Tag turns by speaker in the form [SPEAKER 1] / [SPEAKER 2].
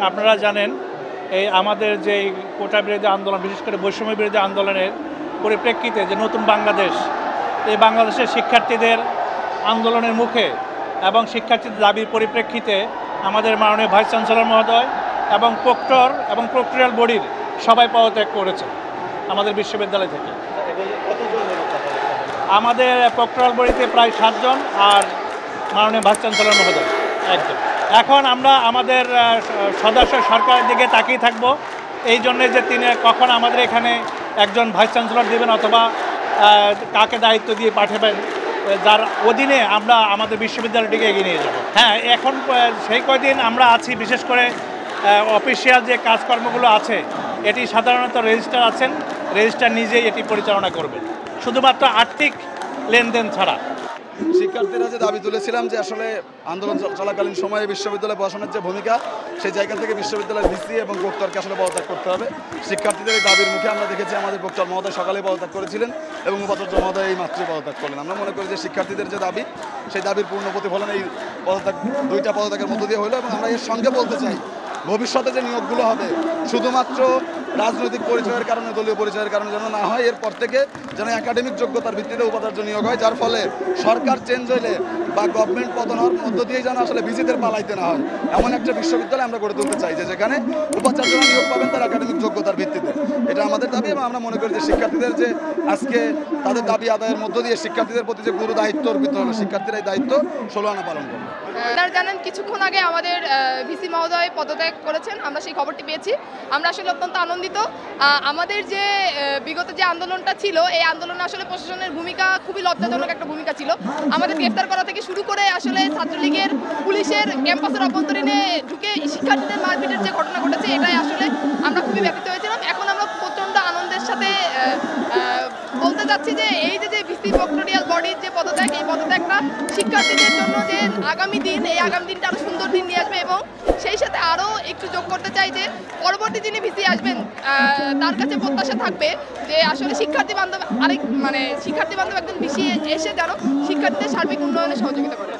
[SPEAKER 1] আপনারা জানেন এই আমাদের যে কোটা বিরোধী আন্দোলন, বিশেষ করে বৈষম্য বিরোধী আন্দোলনের পরিপ্রেক্ষিতে যে নতুন বাংলাদেশ, এই বাংলাদেশের শিক্ষার্থীদের আন্দোলনের মুখে এবং শিক্ষার্থীদের দাবির পরিপ্রেক্ষিতে আমাদের মাননীয় ভাইস চ্যান্সেলর মহোদয় এবং প্রক্টর এবং প্রক্টোরিয়াল বডির সবাই পদত্যাগ করেছে আমাদের বিশ্ববিদ্যালয় থেকে। আমাদের প্রক্টোরিয়াল বডিতে প্রায় 7 জন আর মাননীয় ভাইস চ্যান্সেলর মহোদয় একজন। এখন আমরা আমাদের সদস্য সরকারের দিকে তাকিয়ে থাকব এই জন্যে যে তিনি কখন আমাদের এখানে একজন ভাইস চ্যান্সেলর দেবেন অথবা কাকে দায়িত্ব দিয়ে পাঠাবেন, যার অধীনে আমরা আমাদের বিশ্ববিদ্যালয়টিকে এগিয়ে নিয়ে যাব। হ্যাঁ, এখন সেই কয়দিন আমরা আছি, বিশেষ করে অফিসিয়াল যে কাজকর্মগুলো আছে এটি সাধারণত রেজিস্ট্রার আছেন, রেজিস্ট্রার নিজেই এটি পরিচালনা করবেন, শুধুমাত্র আর্থিক লেনদেন ছাড়া।
[SPEAKER 2] শিক্ষার্থীরা যে দাবি তুলেছিলাম যে আসলে আন্দোলন চলাকালীন সময়ে বিশ্ববিদ্যালয়ে পড়াশোনার যে ভূমিকা, সেই জায়গা থেকে বিশ্ববিদ্যালয়ের ভিসি এবং প্রক্টরকে আসলে পদত্যাগ করতে হবে। শিক্ষার্থীদের এই দাবির মুখে আমরা দেখেছি আমাদের প্রক্টর মহোদয় সকালে পদত্যাগ করেছিলেন এবং উপাচার্য মহোদয় এই মাত্রই পদত্যাগ করলেন। আমরা মনে করি যে শিক্ষার্থীদের যে দাবি, সেই দাবির পূর্ণ প্রতিফলন এই পদত্যাগ, 2টা পদত্যাগের মধ্য দিয়ে হলো। এবং আমরা এর সঙ্গে বলতে চাই, ভবিষ্যতে যে নিয়োগগুলো হবে শুধুমাত্র রাজনৈতিক পরিচয়ের কারণে, দলীয় পরিচয়ের কারণে যেন না হয়, এরপর থেকে যেন একাডেমিক যোগ্যতার ভিত্তিতে উপাচার্য নিয়োগ হয়, যার ফলে সরকার চেঞ্জ হইলে বা গভর্নমেন্ট পতন হওয়ার মধ্য দিয়েই যেন আসলে ভিসিদের পালাইতে না হয়, এমন একটা বিশ্ববিদ্যালয় আমরা গড়ে তুলতে চাই যে যেখানে উপাচার্যরা নিয়োগ পাবেন তার একাডেমিক যোগ্যতার ভিত্তিতে। এটা আমাদের দাবি এবং আমরা মনে করি যে শিক্ষার্থীদের যে আজকে তাদের দাবি আদায়ের মধ্য দিয়ে শিক্ষার্থীদের প্রতি যে গুরু দায়িত্ব অর্পিত হলো, শিক্ষার্থীরা এই দায়িত্ব 16 আনা পালন করবে।
[SPEAKER 3] আপনারা জানেন কিছুক্ষণ আগে আমাদের ভিসি মহোদয় পদত্যাগ করেছেন, আমরা সেই খবরটি পেয়েছি। আমরা আসলে অত্যন্ত আনন্দিত। আমাদের যে বিগত যে আন্দোলনটা ছিল, এই আন্দোলনে আসলে প্রশাসনের ভূমিকা খুবই লজ্জাজনক একটা ভূমিকা ছিল। আমাদের গ্রেফতার করা থেকে শুরু করে আসলে ছাত্রলীগের, পুলিশের ক্যাম্পাসের অভ্যন্তরীণে ঢুকে শিক্ষার্থীদের মারপিটের যে ঘটনা ঘটেছে, এটাই আসলে আমরা খুবই ব্যথিত হয়েছিলাম। এখন আমরা প্রচণ্ড আনন্দের সাথে বলতে চাচ্ছি যে এই যে ভিসি প্রক্টোরিয়াল বডির যে পদত্যাগ, এই পদত্যাগটা শিক্ষার্থীদের জন্য যে আগামী দিন, এই আগামী দিনটা আরও সুন্দর দিন নিয়ে আসবে। এবং সেই সাথে আরও একটু যোগ করতে চাই যে পরবর্তী যিনি ভিসি আসবেন তার কাছে প্রত্যাশা থাকবে যে আসলে শিক্ষার্থী বান্ধব শিক্ষার্থী বান্ধব একজন ভিসি এসে যেন শিক্ষার্থীদের সার্বিক উন্নয়নে সহযোগিতা করে।